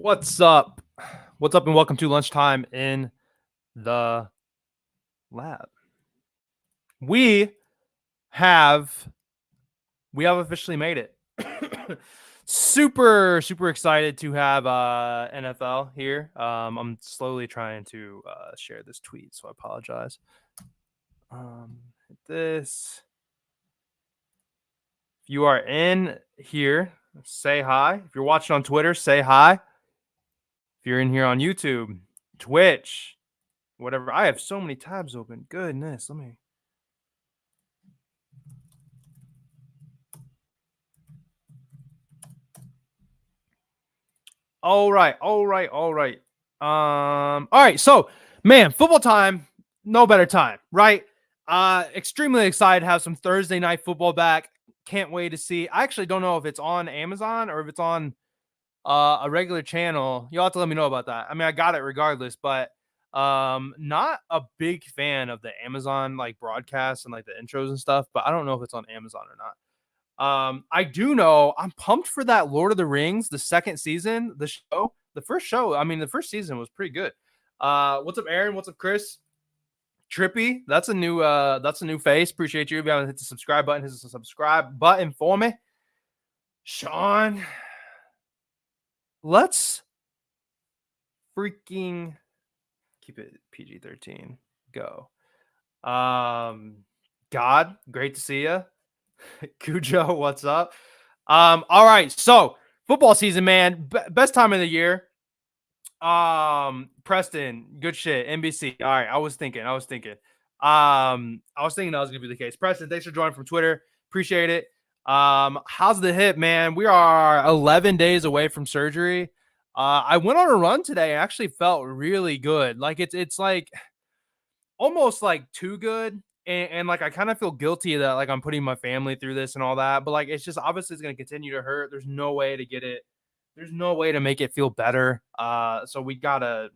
What's up? What's up, and welcome to Lunchtime in the Lab. We have officially made it. super excited to have NFL here. I'm slowly trying to share this tweet, so I apologize. Hit this. If you are in here, say hi. If you're watching on Twitter, say hi. If you're in here on YouTube, Twitch, whatever. I have so many tabs open. Goodness, let me. All right. All right. So, man, football time, no better time, right? Extremely excited to have some Thursday night football back. Can't wait to see. I actually don't know if it's on Amazon or if it's on a regular channel. You'll have to let me know about that. I mean, I got it regardless, but not a big fan of the Amazon like broadcasts and like the intros and stuff, but I don't know if it's on Amazon or not. I do know I'm pumped for that Lord of the Rings, the second season, the show, the first show. I mean, the first season was pretty good. What's up, Aaron? What's up, Chris? Trippy, that's a new face. Appreciate you. If you haven't hit the subscribe button, hit the subscribe button for me. Sean, let's freaking keep it PG-13. Go. God, great to see you. Cujo, what's up? All right, so football season, man, best time of the year. Preston, good shit. NBC. All right, I was thinking that was gonna be the case. Preston, thanks for joining from Twitter. Appreciate it. How's the hip, man? We are 11 days away from surgery. I went on a run today and actually felt really good. Like it's like almost like too good. And like I kind of feel guilty that like I'm putting my family through this and all that, but like it's just obviously it's gonna continue to hurt. There's no way to get it. There's no way to make it feel better. So I gotta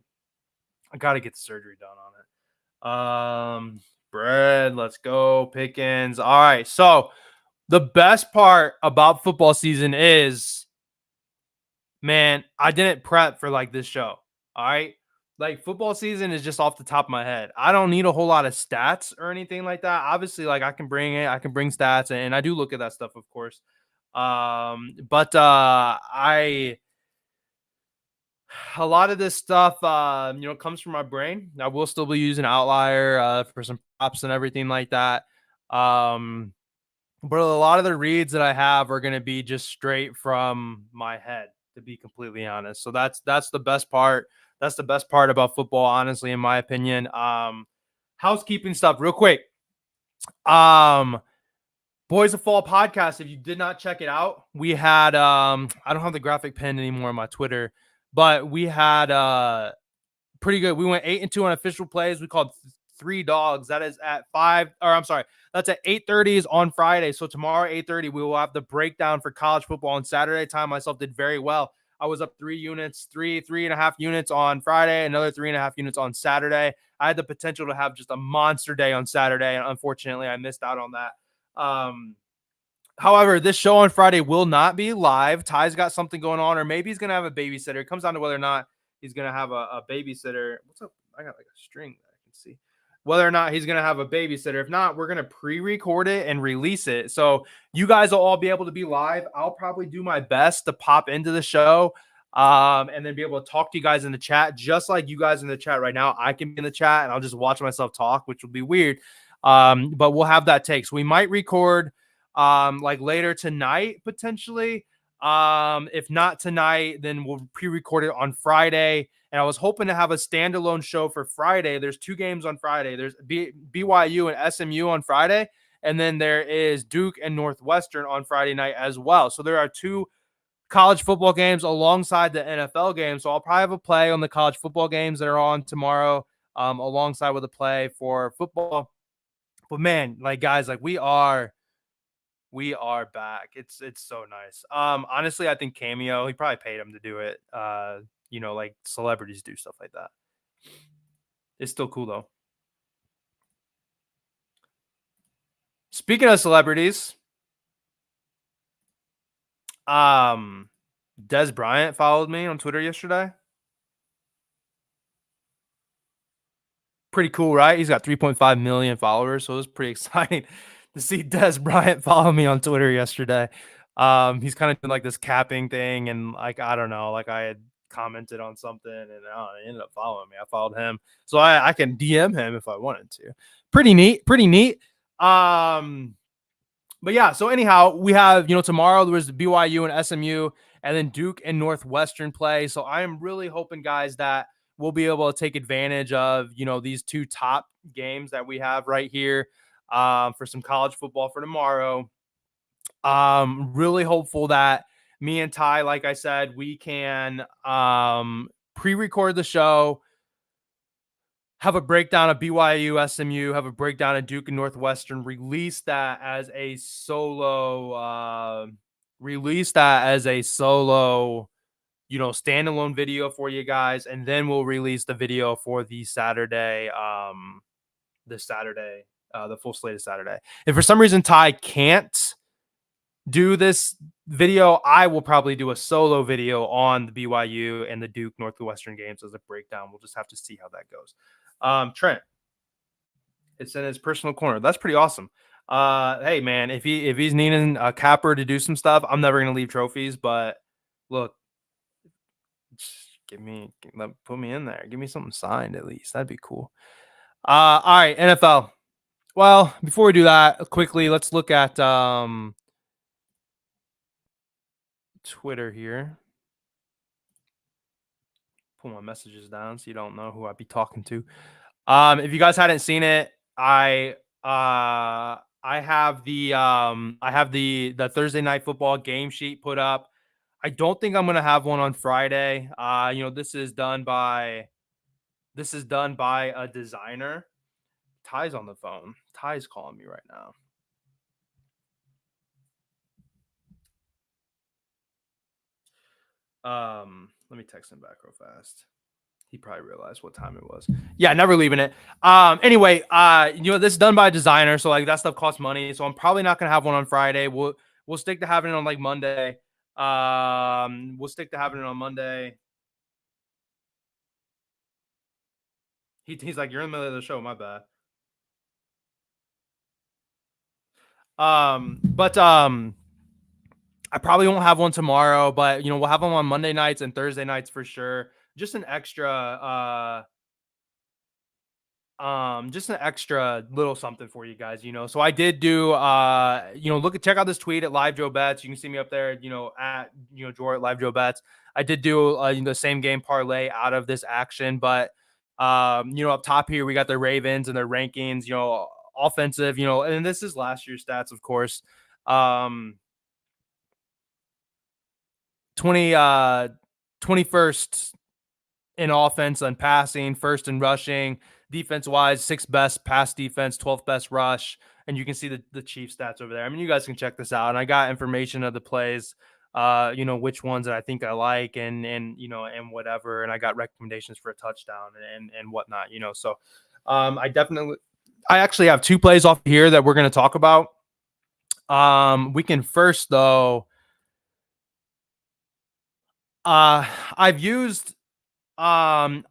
get the surgery done on it. Bread, let's go. Pickens. All right. So the best part about football season is, man, I didn't prep for like this show. All right. Like football season is just off the top of my head. I don't need a whole lot of stats or anything like that. Obviously, like I can bring stats and I do look at that stuff, of course. But I a lot of this stuff comes from my brain. I will still be using Outlier for some props and everything like that. But a lot of the reads that I have are going to be just straight from my head, to be completely honest. So that's the best part. That's the best part about football, honestly, in my opinion. Housekeeping stuff real quick. Boys of Fall podcast, if you did not check it out, we had I don't have the graphic pen anymore on my Twitter, but we had pretty good. We went 8-2 on official plays. We called 3 dogs. That is at 5, or I'm sorry, that's at 8:30 on Friday. So tomorrow 8:30 we will have the breakdown for college football on Saturday. Time myself did very well. I was up 3.5 units on Friday, another 3.5 units on Saturday. I had the potential to have just a monster day on Saturday, and unfortunately I missed out on that. However, this show on Friday will not be live. Ty's got something going on, or maybe he's gonna have a babysitter. It comes down to whether or not he's gonna have a babysitter. What's up? I got like a string that I can see. Whether or not he's gonna have a babysitter. If not, we're gonna pre-record it and release it. So you guys will all be able to be live. I'll probably do my best to pop into the show. And then be able to talk to you guys in the chat, just like you guys in the chat right now. I can be in the chat and I'll just watch myself talk, which will be weird. But we'll have that take. So we might record like later tonight, potentially. If not tonight, then we'll pre-record it on Friday. And I was hoping to have a standalone show for Friday. There's 2 games on Friday. There's BYU and SMU on Friday. And then there is Duke and Northwestern on Friday night as well. So there are 2 college football games alongside the NFL game. So I'll probably have a play on the college football games that are on tomorrow, alongside with a play for football. But man, like guys, like we are back. It's so nice. Honestly, I think Cameo, he probably paid him to do it. Like celebrities do stuff like that. It's still cool though. Speaking of celebrities, Des Bryant followed me on Twitter yesterday. Pretty cool, right? He's got 3.5 million followers, so it was pretty exciting to see Des Bryant follow me on Twitter yesterday. He's kind of doing like this capping thing, and like I don't know, like I had commented on something, and he ended up following me. I followed him, so I can DM him if I wanted to. Pretty neat, pretty neat. But yeah, so anyhow, we have, tomorrow there was BYU and SMU, and then Duke and Northwestern play. So I am really hoping, guys, that we'll be able to take advantage of, these two top games that we have right here, for some college football for tomorrow. Really hopeful that me and Ty, like I said, we can pre-record the show, have a breakdown of BYU, SMU, have a breakdown of Duke and Northwestern, release that as a solo, standalone video for you guys, and then we'll release the video for the Saturday, the full slate of Saturday. If for some reason Ty can't do this video, I will probably do a solo video on the BYU and the Duke Northwestern games as a breakdown. We'll just have to see how that goes. Trent, it's in his personal corner. That's pretty awesome. Hey man, if he's needing a capper to do some stuff, I'm never gonna leave trophies. But look, put me in there. Give me something signed at least. That'd be cool. All right, NFL. Well, before we do that, quickly, let's look at Twitter here. Pull my messages down so you don't know who I'd be talking to. If you guys hadn't seen it, I have the Thursday night football game sheet put up. I don't think I'm gonna have one on Friday. This is done by a designer. Ty's on the phone. Ty's calling me right now. Let me text him back real fast. He probably realized what time it was. Yeah, never leaving it. Anyway, this is done by a designer, so like that stuff costs money. So I'm probably not gonna have one on Friday. We'll stick to having it on like Monday. We'll stick to having it on Monday. He's like, you're in the middle of the show, my bad. But I probably won't have one tomorrow, but we'll have them on Monday nights and Thursday nights for sure. Just an extra little something for you guys, So I did do check out this tweet at Live Joe Bets. You can see me up there, at Joe at Live Joe Bets. I did do the same game parlay out of this action, but up top here we got the Ravens and their rankings, offensive, and this is last year's stats, of course. 21st in offense and passing, first in rushing, defense wise, 6th best pass defense, 12th best rush. And you can see the Chiefs stats over there. I mean, you guys can check this out. And I got information of the plays, which ones that I think I like and whatever. And I got recommendations for a touchdown and whatnot, So I actually have 2 plays off here that we're going to talk about. We can first though, I've used in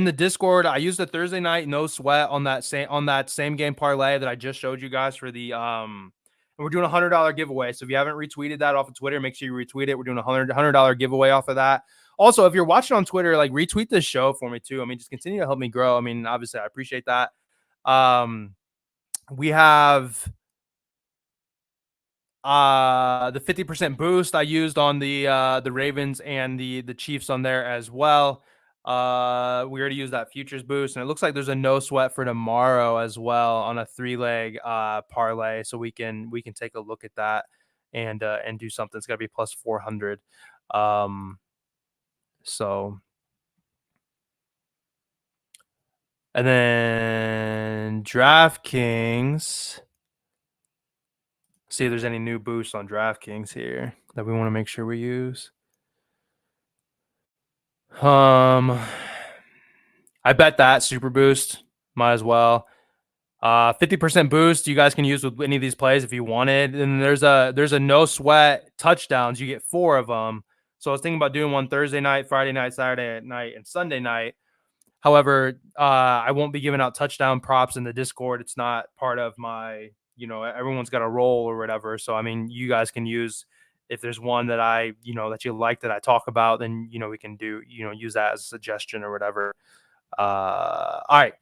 the Discord, I used a Thursday night no sweat on that same game parlay that I just showed you guys for the and we're doing $100 giveaway. So if you haven't retweeted that off of Twitter, make sure you retweet it. We're doing a $100 giveaway off of that. Also, if you're watching on Twitter, like retweet this show for me too. I mean, just continue to help me grow. I mean, obviously I appreciate that. We have the 50% boost I used on the Ravens and the Chiefs on there as well. We already used that futures boost, and it looks like there's a no sweat for tomorrow as well on a 3-leg parlay. So we can take a look at that and do something. It's got to be plus 400. So and then DraftKings. See if there's any new boosts on DraftKings here that we want to make sure we use. I bet that super boost might as well. 50% boost you guys can use with any of these plays if you wanted. And there's a no sweat touchdowns. You get 4 of them. So I was thinking about doing one Thursday night, Friday night, Saturday night, and Sunday night. However, I won't be giving out touchdown props in the Discord. It's not part of my, everyone's got a role or whatever. So, I mean, you guys can use, if there's one that that you like that I talk about, then, we can do, use that as a suggestion or whatever. All right.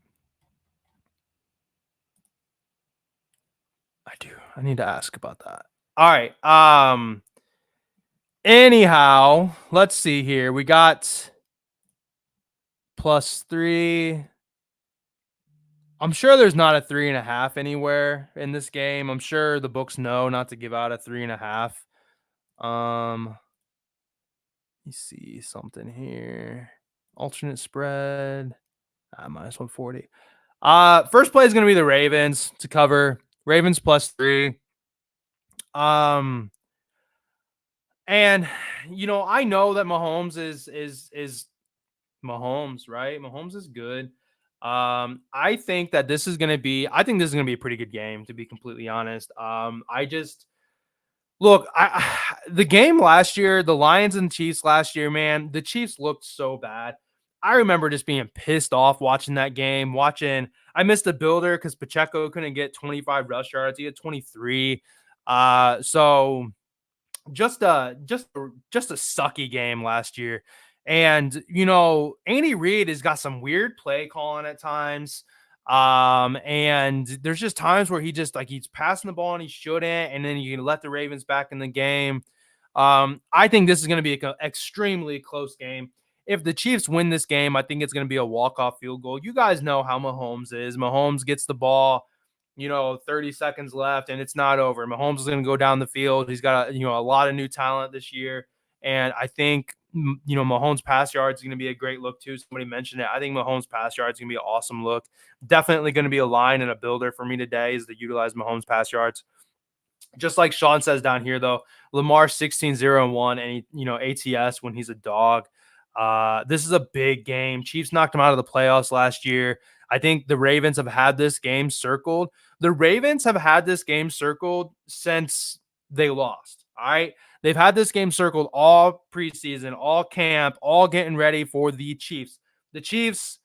I do. I need to ask about that. All right. Anyhow, let's see here. We got +3. I'm sure there's not a 3.5 anywhere in this game. I'm sure the books know not to give out a 3.5. Let me see something here. Alternate spread. -140. First play is gonna be the Ravens to cover. Ravens +3. Um, and I know that Mahomes is Mahomes, right? Mahomes is good. I think this is gonna be a pretty good game, to be completely honest. I just look, the game last year, the Lions and Chiefs last year, man, the Chiefs looked so bad. I remember just being pissed off watching that game. I missed the builder because Pacheco couldn't get 25 rush yards. He had 23. So just a sucky game last year. And Andy Reid has got some weird play calling at times. And there's just times where he's passing the ball and he shouldn't, and then you can let the Ravens back in the game. I think this is going to be an extremely close game. If the Chiefs win this game, I think it's going to be a walk-off field goal. You guys know how Mahomes is. Mahomes gets the ball, 30 seconds left and it's not over. Mahomes is going to go down the field. He's got a lot of new talent this year. And I think, Mahomes pass yards is going to be a great look too. Somebody mentioned it. I think Mahomes pass yards is going to be an awesome look. Definitely going to be a line and a builder for me today is to utilize Mahomes pass yards. Just like Sean says down here, though, Lamar 16-0-1 and ATS when he's a dog. This is a big game. Chiefs knocked him out of the playoffs last year. I think the Ravens have had this game circled. The Ravens have had this game circled since they lost. All right. They've had this game circled all preseason, all camp, all getting ready for the Chiefs. The Chiefs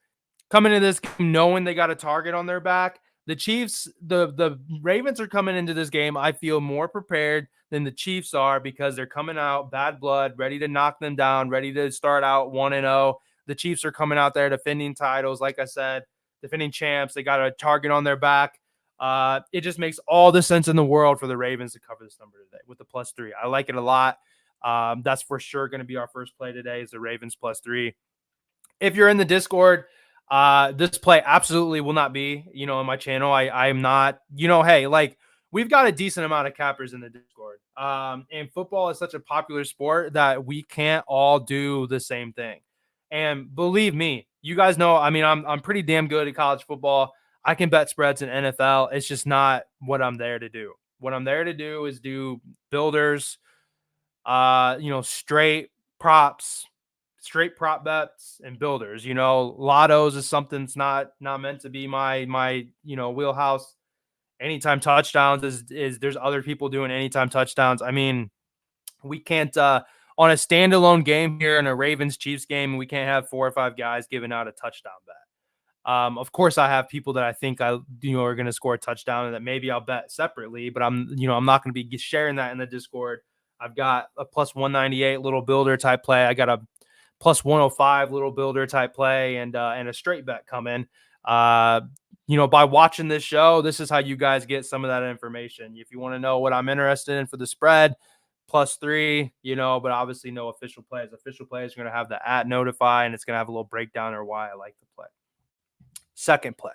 coming into this game knowing they got a target on their back. The Chiefs, the Ravens are coming into this game, I feel, more prepared than the Chiefs are because they're coming out bad blood, ready to knock them down, ready to start out 1-0. The Chiefs are coming out there defending titles, like I said, defending champs. They got a target on their back. It just makes all the sense in the world for the Ravens to cover this number today with the +3. I like it a lot. That's for sure going to be our first play today is the Ravens +3. If you're in the Discord, this play absolutely will not be, in my channel. I am not, hey, like we've got a decent amount of cappers in the Discord. And football is such a popular sport that we can't all do the same thing. And believe me, you guys know, I mean, I'm pretty damn good at college football. I can bet spreads in NFL. It's just not what I'm there to do. What I'm there to do is do builders, straight props, straight prop bets and builders. Lottos is something that's not meant to be my wheelhouse. Anytime touchdowns is there's other people doing anytime touchdowns. I mean, we can't on a standalone game here in a Ravens Chiefs game, we can't have 4 or 5 guys giving out a touchdown bet. Of course, I have people that I think are going to score a touchdown and that maybe I'll bet separately, but I'm not going to be sharing that in the Discord. I've got a +198 little builder type play. I got a +105 little builder type play and a straight bet coming. By watching this show, this is how you guys get some of that information. If you want to know what I'm interested in for the spread, +3, but obviously no official plays. Official plays are going to have the @notify and it's going to have a little breakdown or why I like the play. Second play.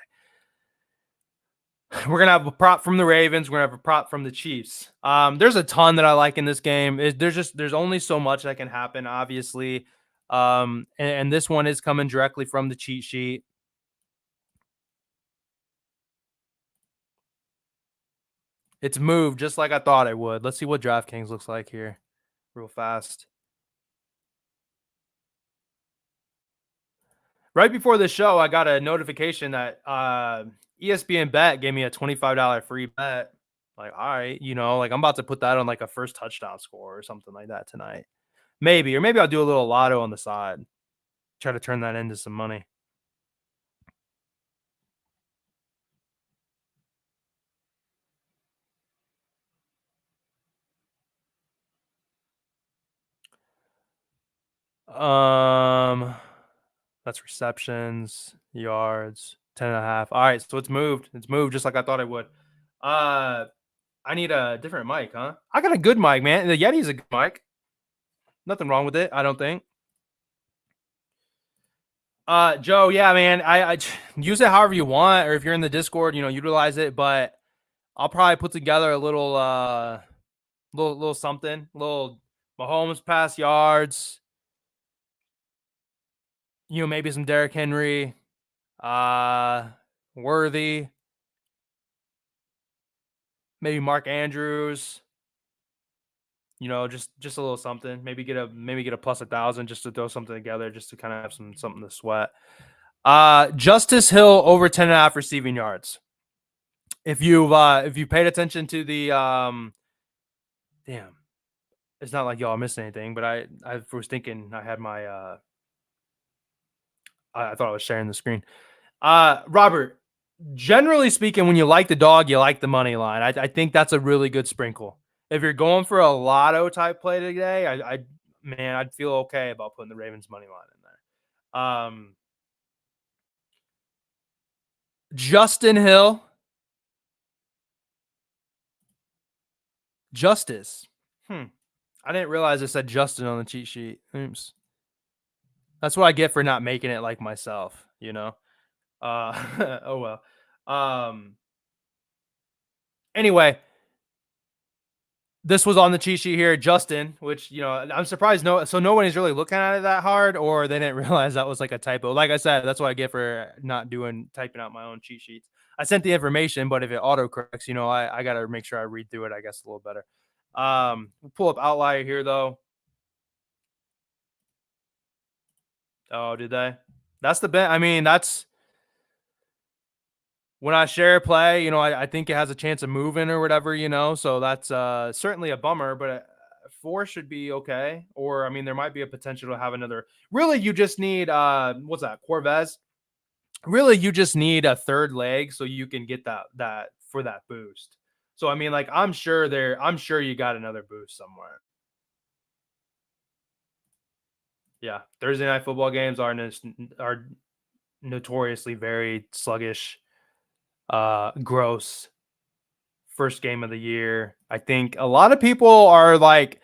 We're going to have a prop from the Ravens. We're going to have a prop from the Chiefs. There's a ton that I like in this game. There's only so much that can happen, obviously. And this one is coming directly from the cheat sheet. It's moved just like I thought it would. Let's see what DraftKings looks like here real fast. Right before the show, I got a notification that ESPN Bet gave me a $25 free bet. Like, all right, like I'm about to put that on like a first touchdown score or something like that tonight. Maybe, or maybe I'll do a little lotto on the side. Try to turn that into some money. Um, that's receptions, yards, 10.5. All right, so it's moved. It's moved just like I thought it would. Uh, I need a different mic, huh? I got a good mic, man. The Yeti's a good mic. Nothing wrong with it, I don't think. Joe, yeah, man. I use it however you want, or if you're in the Discord, utilize it. But I'll probably put together a little something, little Mahomes pass yards. Maybe some Derrick Henry, uh, Worthy, maybe Mark Andrews. Just a little something. Maybe get a plus 1,000 just to throw something together, just to kind of have something to sweat. Justice Hill over 10.5 receiving yards. If you paid attention to the damn, it's not like y'all missed anything, but I was thinking I had my I thought I was sharing the screen. Robert, generally speaking, when you like the dog, you like the money line. I think that's a really good sprinkle. If you're going for a lotto type play today, man, I'd feel okay about putting the Ravens money line in there. Justin Hill, Justice. I didn't realize it said Justin on the cheat sheet. Oops. That's what I get for not making it like myself. Oh well. Anyway, this was on the cheat sheet here, Justin, which I'm surprised no one is really looking at it that hard, or they didn't realize that was like a typo. Like I said, that's what I get for not typing out my own cheat sheets. I sent the information, but if it autocorrects, I gotta make sure I read through it, I guess, a little better. We'll pull up outlier here though. Oh, did they? That's the bet. I mean, that's when I share a play, I think it has a chance of moving or whatever. So that's certainly a bummer, but 4 should be okay. Or I mean, there might be a potential to have another. Really, you just need what's that? Corvez. Really, you just need a third leg so you can get that for that boost. So I mean, like I'm sure you got another boost somewhere. Yeah, Thursday night football games are notoriously very sluggish, gross first game of the year. I think a lot of people are like,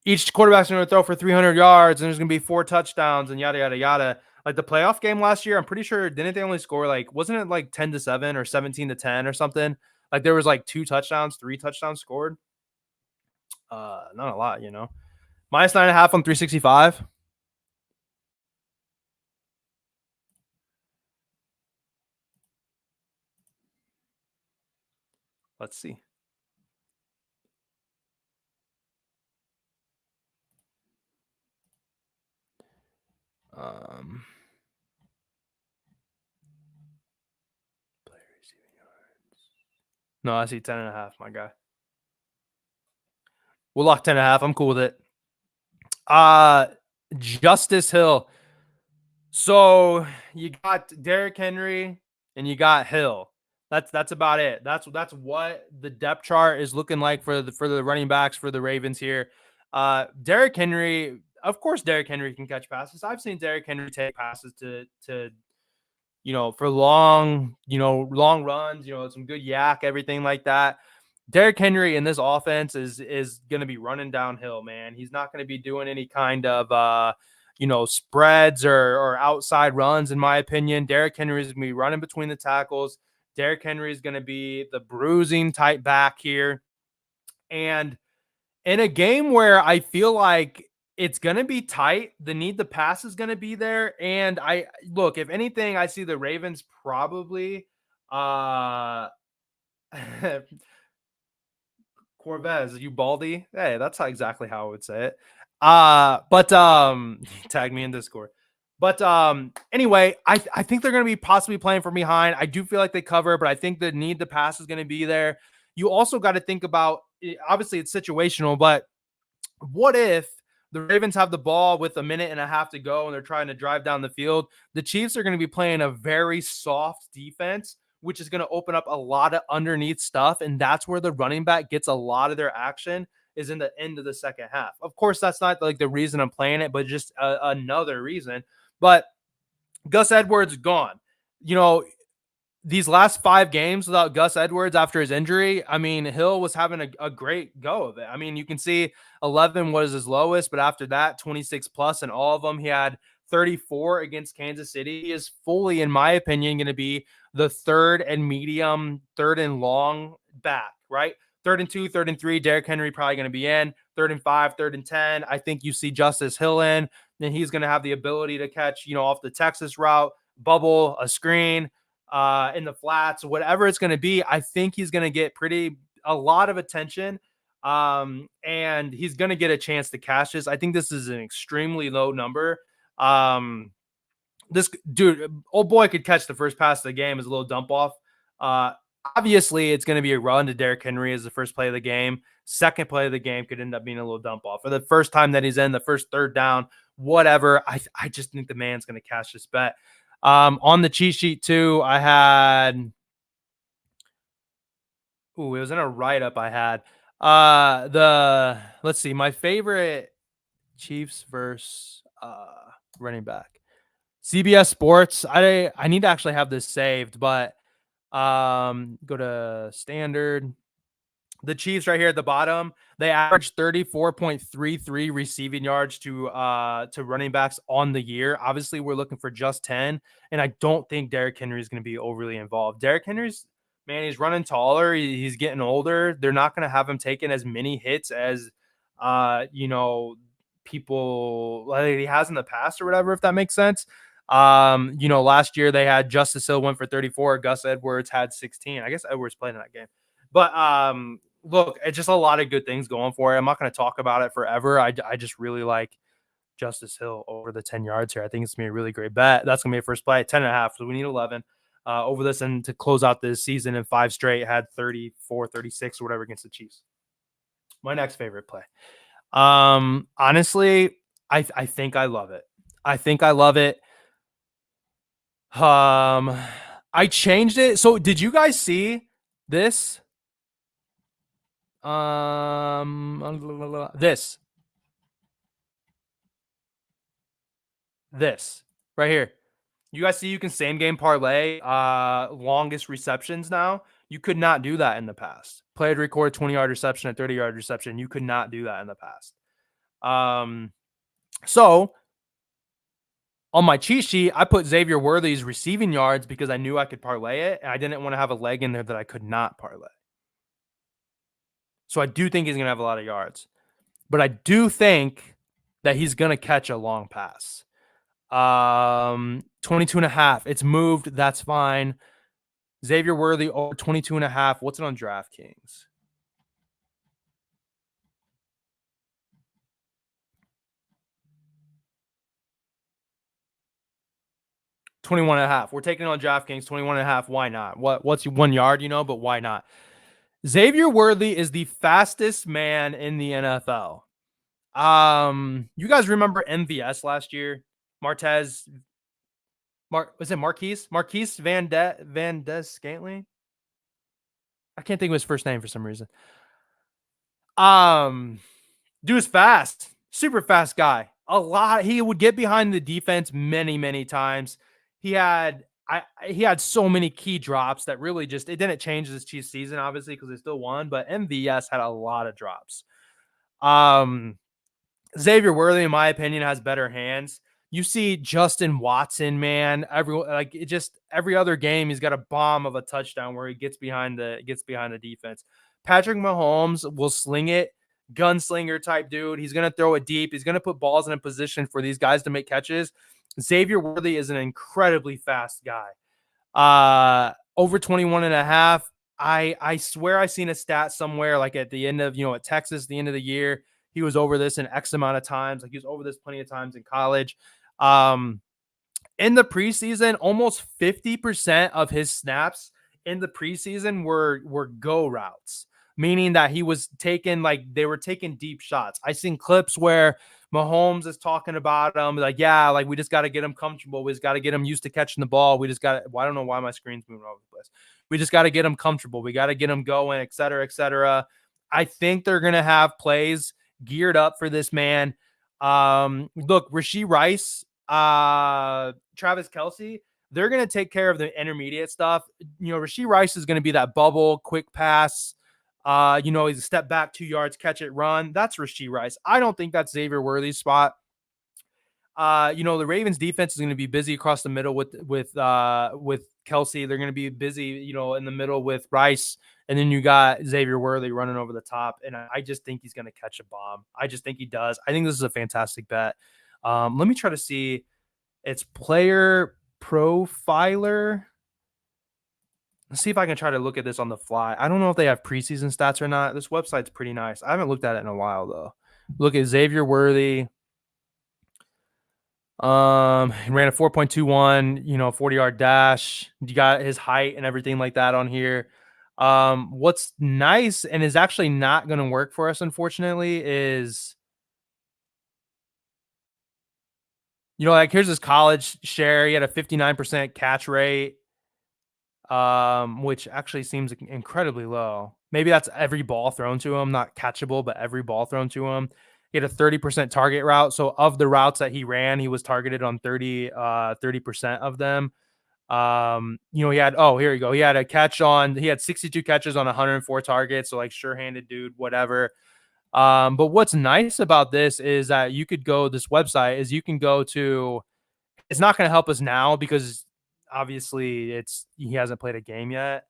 each quarterback's going to throw for 300 yards and there's going to be 4 touchdowns and yada, yada, yada. Like the playoff game last year, I'm pretty sure, didn't they only score wasn't it like 10-7 or 17-10 or something? Like there was like 2 touchdowns, 3 touchdowns scored. Not a lot. Minus 9.5 on 365. Let's see. Um, player receiving yards. No, I see 10.5, my guy. We'll lock 10.5. I'm cool with it. Justice Hill. So you got Derrick Henry and you got Hill. That's about it. That's what the depth chart is looking like for the running backs for the Ravens here. Derrick Henry, of course, Derrick Henry can catch passes. I've seen Derrick Henry take passes to for long runs, some good yak, everything like that. Derrick Henry in this offense is going to be running downhill, man. He's not going to be doing any kind of spreads or outside runs, in my opinion. Derrick Henry is going to be running between the tackles. Derrick Henry is going to be the bruising type back here. And in a game where I feel like it's going to be tight, the need to pass is going to be there. And look, if anything, I see the Ravens probably Corvez, you baldy. Hey, that's exactly how I would say it. But tag me in Discord. But anyway, I think they're going to be possibly playing from behind. I do feel like they cover, but I think the need to pass is going to be there. You also got to think about, obviously it's situational, but what if the Ravens have the ball with a minute and a half to go and they're trying to drive down the field, the Chiefs are going to be playing a very soft defense, which is going to open up a lot of underneath stuff. And that's where the running back gets a lot of their action, is in the end of the second half. Of course, that's not like the reason I'm playing it, but just another reason. But Gus Edwards gone. You know, these last 5 games without Gus Edwards after his injury, I mean, Hill was having a great go of it. I mean, you can see 11 was his lowest, but after that, 26 plus in all of them. He had 34 against Kansas City. He is fully, in my opinion, going to be the third and medium, third and long back, right? Third and 2, third and 3. Derrick Henry probably going to be in. Third and 5, third and 10. I think you see Justice Hill in. Then he's going to have the ability to catch, off the Texas route, bubble, a screen, in the flats, whatever it's going to be. I think he's going to get a lot of attention. And he's going to get a chance to cash this. I think this is an extremely low number. This dude, old boy, could catch the first pass of the game as a little dump off. Obviously, it's going to be a run to Derrick Henry as the first play of the game. Second play of the game could end up being a little dump off. For the first time that he's in, the first third down, whatever. I just think the man's going to cash this bet. On the cheat sheet too, I had. It was in a write-up I had. Let's see, my favorite Chiefs versus running back. CBS Sports. I need to actually have this saved, but go to standard. The Chiefs right here at the bottom, they averaged 34.33 receiving yards to running backs on the year. Obviously, we're looking for just 10, and I don't think Derrick Henry is going to be overly involved. Derrick Henry's, man, he's running taller. He's getting older. They're not going to have him taking as many hits as people like he has in the past or whatever, if that makes sense. Last year they had Justice Hill went for 34. Gus Edwards had 16. I guess Edwards played in that game. But look, it's just a lot of good things going for it. I'm not going to talk about it forever. I just really like Justice Hill over the 10 yards here. I think it's going to be a really great bet. That's going to be a first play, 10.5. So we need 11 over this. And to close out this season in 5 straight, had 34, 36 or whatever against the Chiefs. My next favorite play. Honestly, I think I love it. I think I love it. I changed it. So did you guys see this? This right here. You guys see you can same game parlay longest receptions now. You could not do that in the past. Played record 20-yard reception and 30-yard reception. You could not do that in the past. So on my cheat sheet, I put Xavier Worthy's receiving yards because I knew I could parlay it, and I didn't want to have a leg in there that I could not parlay. So I do think he's going to have a lot of yards. But I do think that he's going to catch a long pass. 22.5. It's moved. That's fine. Xavier Worthy over 22.5. What's it on DraftKings? $21.5. We're taking it on DraftKings. 21.5. Why not? What's 1 yard, but why not? Xavier Worthy is the fastest man in the NFL. You guys remember MVS last year? Was it Marquise? Marquise Van Des Scantling? I can't think of his first name for some reason. Dude is fast. Super fast guy. He would get behind the defense many, many times. He had so many key drops that really it didn't change this Chiefs season, obviously, because they still won, but MVS had a lot of drops. Xavier Worthy, in my opinion, has better hands. You see Justin Watson, man, every other game, he's got a bomb of a touchdown where he gets behind the defense. Patrick Mahomes will sling it, gunslinger type dude. He's going to throw it deep. He's going to put balls in a position for these guys to make catches. Xavier Worthy is an incredibly fast guy. Over 21.5. I swear I seen a stat somewhere like at the end of, at Texas, the end of the year, he was over this in X amount of times. Like he was over this plenty of times in college. In the preseason, almost 50% of his snaps in the preseason were go routes, meaning that he was taking, they were taking deep shots. I seen clips where Mahomes is talking about him like, yeah, like we just got to get him comfortable. We just got to get him used to catching the ball. We just got. Well, I don't know why my screen's moving all over the place. We just got to get him comfortable. We got to get him going, et cetera, et cetera. I think they're gonna have plays geared up for this man. Look, Rashee Rice, Travis Kelsey, they're gonna take care of the intermediate stuff. Rashee Rice is gonna be that bubble, quick pass. He's a step back 2 yards, catch it, run. That's Rashee Rice. I don't think that's Xavier Worthy's spot. The Ravens defense is going to be busy across the middle with Kelsey. They're going to be busy, in the middle with Rice, and then you got Xavier Worthy running over the top. And I just think he's going to catch a bomb. I just think he does. I think this is a fantastic bet. Let me try to see. It's player profiler. Let's see if I can try to look at this on the fly. I don't know if they have preseason stats or not. This website's pretty nice. I haven't looked at it in a while though. Look at Xavier Worthy. He ran a 4.21, 40-yard dash. You got his height and everything like that on here. What's nice and is actually not going to work for us, unfortunately, is, like here's his college share. He had a 59% catch rate, which actually seems incredibly low. Maybe that's every ball thrown to him, not catchable, but every ball thrown to him. He had a 30% target route. So of the routes that he ran, he was targeted on 30% of them. He had, here you go. He had 62 catches on 104 targets. So like sure-handed dude, whatever. But what's nice about this is that you could go, this website is you can go to, it's not going to help us now because obviously he hasn't played a game yet.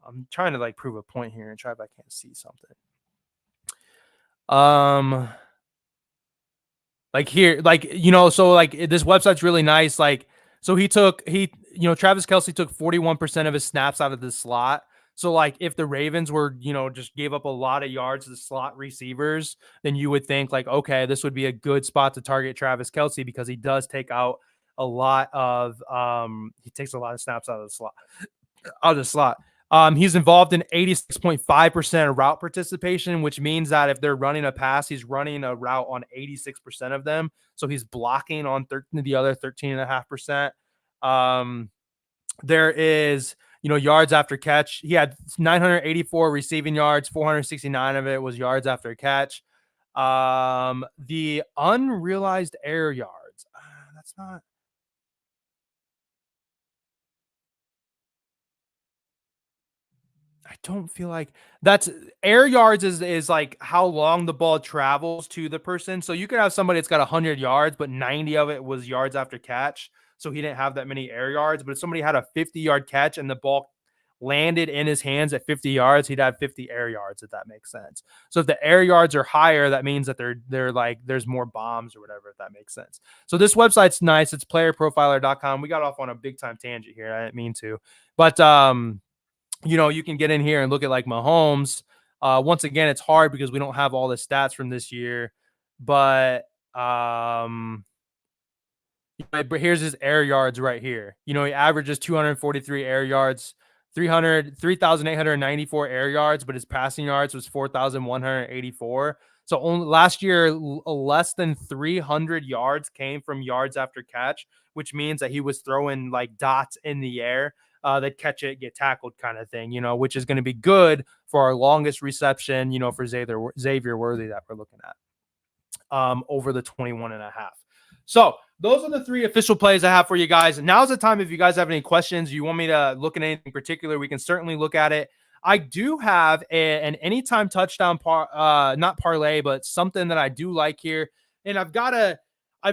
I'm trying to like prove a point here and try if I can't see something. Like here, like, so like this website's really nice. Like, so Travis Kelsey took 41% of his snaps out of the slot. So like if the Ravens were, just gave up a lot of yards to the slot receivers, then you would think like, okay, this would be a good spot to target Travis Kelsey because he does take out a lot of, he takes a lot of snaps out of the slot. He's involved in 86.5% of route participation, which means that if they're running a pass, he's running a route on 86% of them. So he's blocking on the other 13.5%. There is, yards after catch. He had 984 receiving yards, 469 of it was yards after catch. The unrealized air yards. That's not. I don't feel like that's air yards is like how long the ball travels to the person. So you could have somebody that's got 100 yards, but 90 of it was yards after catch. So he didn't have that many air yards. But if somebody had a 50-yard catch and the ball landed in his hands at 50 yards, he'd have 50 air yards, if that makes sense. So if the air yards are higher, that means that they're like there's more bombs or whatever, if that makes sense. So this website's nice. It's playerprofiler.com. We got off on a big time tangent here. I didn't mean to. But you can get in here and look at like Mahomes. Once again, it's hard because we don't have all the stats from this year, but here's his air yards right here. He averages 243 air yards, 3,894 air yards, but his passing yards was 4,184. So only last year, less than 300 yards came from yards after catch, which means that he was throwing like dots in the air. That catch it, get tackled kind of thing, which is going to be good for our longest reception, for Xavier Worthy that we're looking at over the 21.5. So those are the 3 official plays I have for you guys. Now's the time. If you guys have any questions, you want me to look at anything particular, we can certainly look at it. I do have an anytime touchdown not parlay, but something that I do like here. And I've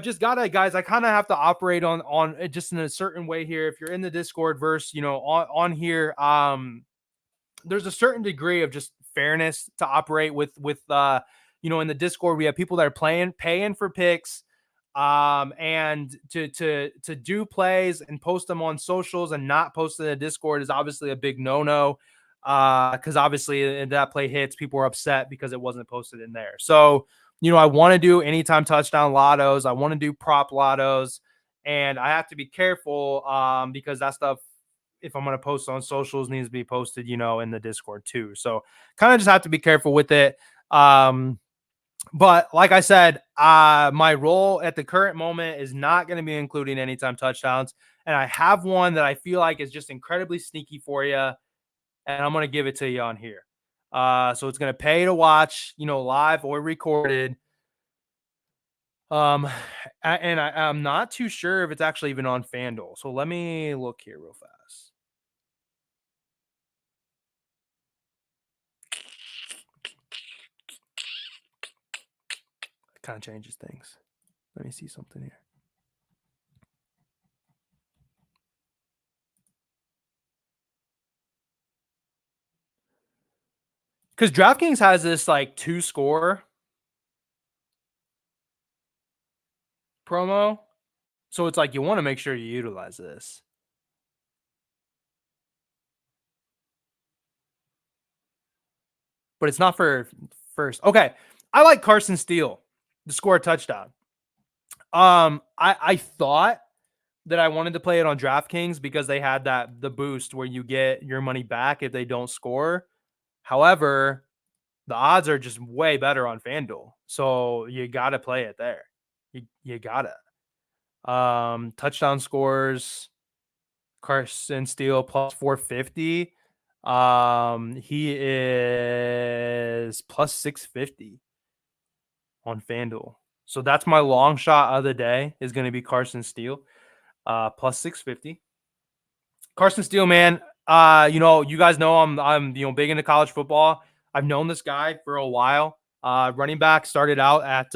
just got to, guys, I kind of have to operate on just in a certain way here. If you're in the Discord verse, on here, there's a certain degree of just fairness to operate with, in the Discord, we have people that are paying for picks, and to do plays and post them on socials and not post in the Discord is obviously a big no-no. Because obviously if that play hits, people are upset because it wasn't posted in there. So, I want to do anytime touchdown lottos. I want to do prop lottos, and I have to be careful because that stuff, if I'm going to post on socials, needs to be posted, in the Discord too. So kind of just have to be careful with it. But like I said, my role at the current moment is not going to be including anytime touchdowns. And I have one that I feel like is just incredibly sneaky for you. And I'm going to give it to you on here. So it's going to pay to watch, live or recorded. Um, I'm not too sure if it's actually even on FanDuel. So let me look here real fast. It kind of changes things. Let me see something here. Because DraftKings has this like 2-score promo. So it's like you want to make sure you utilize this. But it's not for first. Okay. I like Carson Steele to score a touchdown. I thought that I wanted to play it on DraftKings because they had the boost where you get your money back if they don't score. However, the odds are just way better on FanDuel. So you got to play it there. You got to. Touchdown scores, Carson Steele plus 450. He is plus 650 on FanDuel. So that's my long shot of the day is going to be Carson Steele, plus 650. Carson Steele, man. You guys know I'm big into college football. I've known this guy for a while. Running back started out at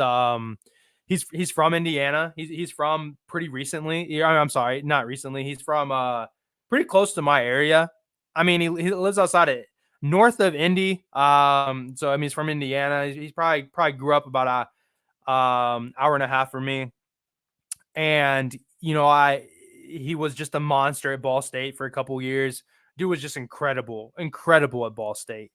he's from Indiana. He's from pretty recently. I'm sorry, not recently. He's from pretty close to my area. I mean, he lives outside of north of Indy. So I mean, he's from Indiana. He's probably grew up about a hour and a half from me. And he was just a monster at Ball State for a couple years. Dude was just incredible at Ball State.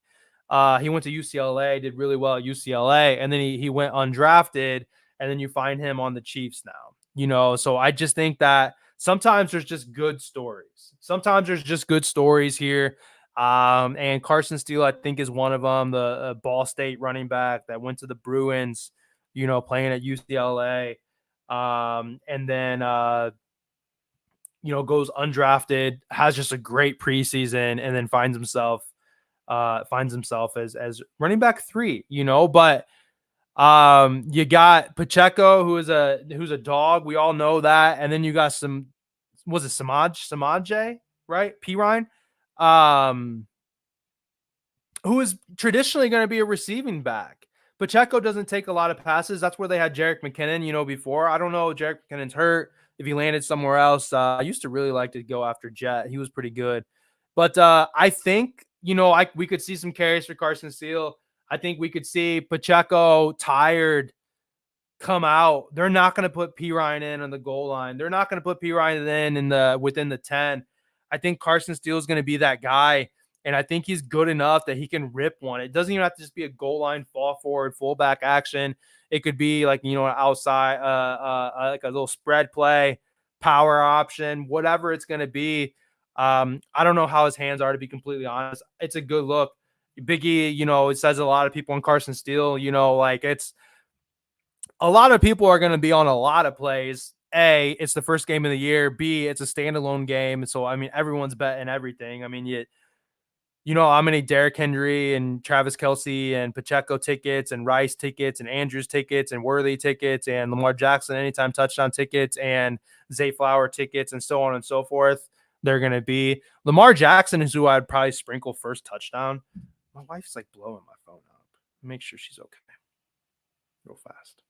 He went to UCLA, did really well at UCLA, and then he went undrafted, and then you find him on the Chiefs now. So I just think that sometimes there's just good stories. Sometimes there's just good stories here. And Carson Steele, I think, is one of them. The Ball State running back that went to the Bruins, playing at UCLA. And then goes undrafted, has just a great preseason, and then finds himself as running back 3. But you got Pacheco, who's a dog. We all know that, and then you got Samaje, right? P Ryan, who is traditionally going to be a receiving back. Pacheco doesn't take a lot of passes. That's where they had Jerick McKinnon, before. I don't know if Jerick McKinnon's hurt, if he landed somewhere else. I used to really like to go after Jet. He was pretty good. But I think, we could see some carries for Carson Steele. I think we could see Pacheco tired come out. They're not going to put P Ryan in on the goal line. They're not going to put P Ryan in within the 10. I think Carson Steele is going to be that guy. And I think he's good enough that he can rip one. It doesn't even have to just be a goal line, fall forward, fullback action. It could be like, outside, like a little spread play, power option, whatever it's going to be. I don't know how his hands are, to be completely honest. It's a good look. Biggie, it says a lot of people on Carson Steele, it's a lot of people are going to be on a lot of plays. A, it's the first game of the year. B, it's a standalone game. So, I mean, everyone's betting everything. I mean, how many Derrick Henry and Travis Kelce and Pacheco tickets and Rice tickets and Andrews tickets and Worthy tickets and Lamar Jackson anytime touchdown tickets and Zay Flower tickets and so on and so forth. They're going to be. Lamar Jackson is who I'd probably sprinkle first touchdown. My wife's like blowing my phone up. Make sure she's okay. Real fast.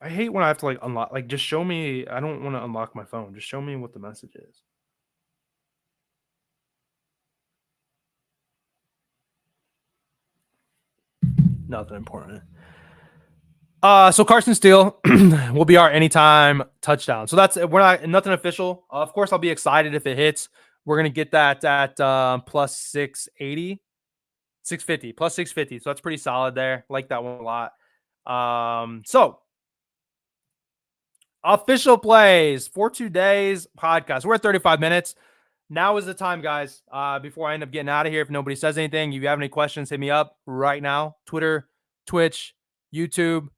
I hate when I have to like unlock, like just show me. I don't want to unlock my phone. Just show me what the message is. Nothing important. So Carson Steele will be our anytime touchdown. So we're not nothing official. Of course, I'll be excited if it hits. We're gonna get that at plus 680, 650, plus 650. So that's pretty solid there. Like that one a lot. So official plays for today's podcast. We're at 35 minutes. now is the time, guys. Before I end up getting out of here, if nobody says anything, if you have any questions, hit me up right now. Twitter, Twitch, YouTube.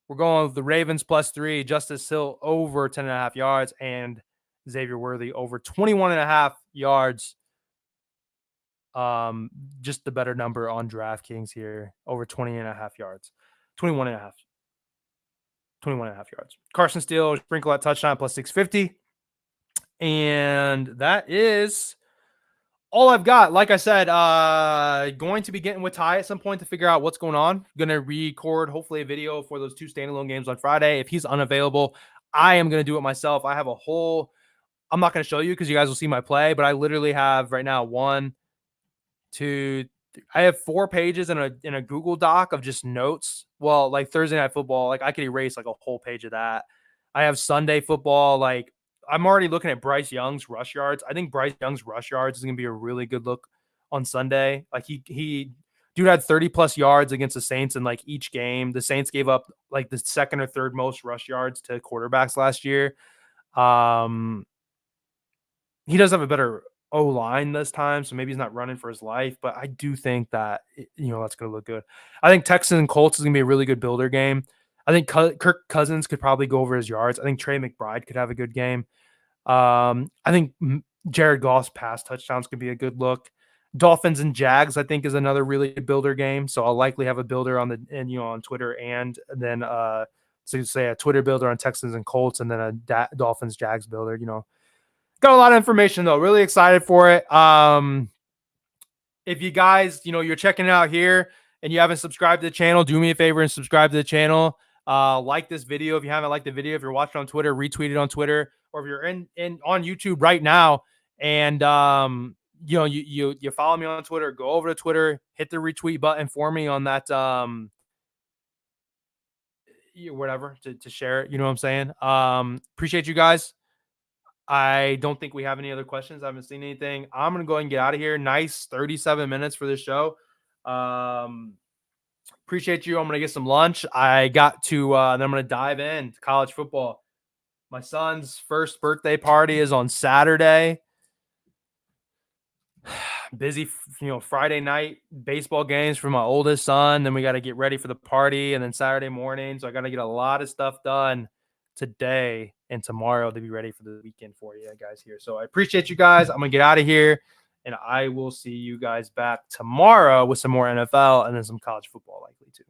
We're going with the Ravens +3, Justice Hill over 10.5 yards, and Xavier Worthy over 21.5 yards. Just the better number on DraftKings here, over 20.5 yards, 21.5 yards. Carson Steele, sprinkle at touchdown +650. And that is all I've got. Like I said, going to be getting with Ty at some point to figure out what's going on. Gonna record hopefully a video for those 2 standalone games on Friday. If he's unavailable, I am gonna do it myself. I have a whole. I'm not gonna show you because you guys will see my play, but I literally have right now 1, 2. I have 4 pages in a Google Doc of just notes. Well, like Thursday Night Football, like I could erase like a whole page of that. I have Sunday Football, like I'm already looking at Bryce Young's rush yards. I think Bryce Young's rush yards is going to be a really good look on Sunday. Like he dude had 30 plus yards against the Saints in like each game. The Saints gave up like the second or third most rush yards to quarterbacks last year. He does have a better O-line this time, so maybe he's not running for his life, but I do think that that's going to look good. I think Texans and Colts is going to be a really good builder game. I think Kirk Cousins could probably go over his yards. I think Trey McBride could have a good game. I think Jared Goff's pass touchdowns could be a good look. Dolphins and Jags, I think, is another really good builder game. So I'll likely have a builder on Twitter, and then so say a Twitter builder on Texans and Colts, and then a Dolphins Jags builder. Got a lot of information though. Really excited for it. If you guys, you're checking it out here and you haven't subscribed to the channel, do me a favor and subscribe to the channel. Like this video if you haven't liked the video. If you're watching on Twitter, retweet it on Twitter, or if you're in on YouTube right now and you follow me on Twitter, go over to Twitter, hit the retweet button for me on that whatever to share it. You know what I'm saying? Appreciate you guys. I don't think we have any other questions. I haven't seen anything. I'm going to go ahead and get out of here. Nice 37 minutes for this show. Appreciate you. I'm going to get some lunch. I got to, then I'm going to dive into college football. My son's first birthday party is on Saturday. Busy, Friday night baseball games for my oldest son. Then we got to get ready for the party. And then Saturday morning. So I got to get a lot of stuff done today and tomorrow to be ready for the weekend for you guys here. So I appreciate you guys. I'm going to get out of here, and I will see you guys back tomorrow with some more NFL and then some college football likely too.